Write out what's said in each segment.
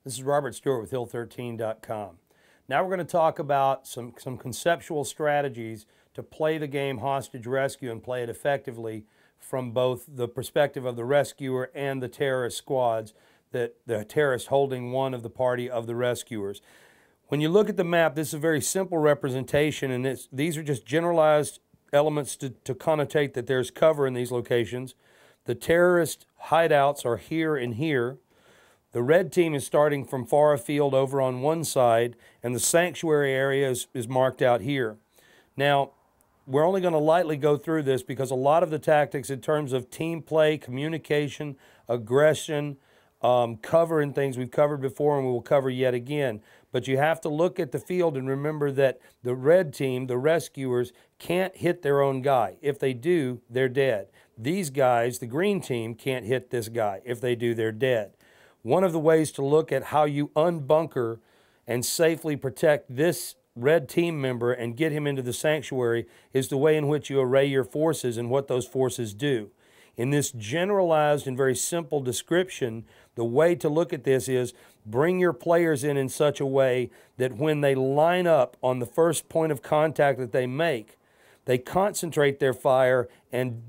This is Robert Stewart with Hill13.com. Now we're going to talk about some conceptual strategies to play the game hostage rescue and play it effectively from both the perspective of the rescuer and the terrorist squads, that the terrorist holding one of the party of the rescuers. When you look at the map, this is a very simple representation, and these are just generalized elements to connotate that there's cover in these locations. The terrorist hideouts are here and here. The red team is starting from far afield over on one side, and the sanctuary area is marked out here. Now, we're only going to lightly go through this because a lot of the tactics in terms of team play, communication, aggression, cover and things we've covered before and we will cover yet again. But you have to look at the field and remember that the red team, the rescuers, can't hit their own guy. If they do, they're dead. These guys, the green team, can't hit this guy. If they do, they're dead. One of the ways to look at how you unbunker and safely protect this red team member and get him into the sanctuary is the way in which you array your forces and what those forces do. In this generalized and very simple description, the way to look at this is bring your players in such a way that when they line up on the first point of contact that they make, they concentrate their fire and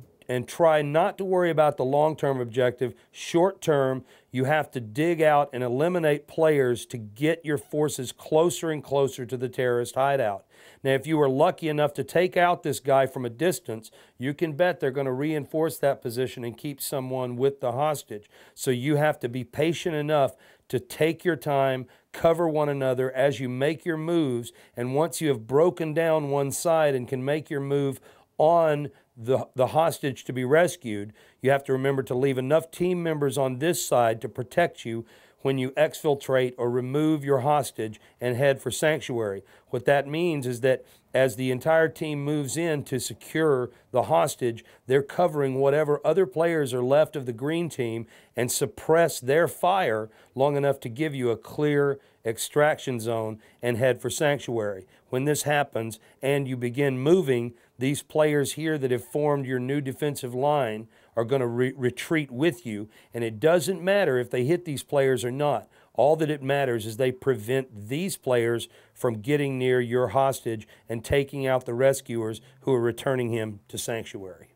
try not to worry about the long-term objective. Short-term, you have to dig out and eliminate players to get your forces closer and closer to the terrorist hideout. Now, if you were lucky enough to take out this guy from a distance, you can bet they're going to reinforce that position and keep someone with the hostage. So you have to be patient enough to take your time, cover one another as you make your moves, and once you have broken down one side and can make your move on the hostage to be rescued, you have to remember to leave enough team members on this side to protect you when you exfiltrate or remove your hostage and head for sanctuary. What that means is that as the entire team moves in to secure the hostage, they're covering whatever other players are left of the green team and suppress their fire long enough to give you a clear extraction zone and head for sanctuary. When this happens and you begin moving, these players here that have formed your new defensive line are going to retreat with you, and it doesn't matter if they hit these players or not. All that it matters is they prevent these players from getting near your hostage and taking out the rescuers who are returning him to sanctuary.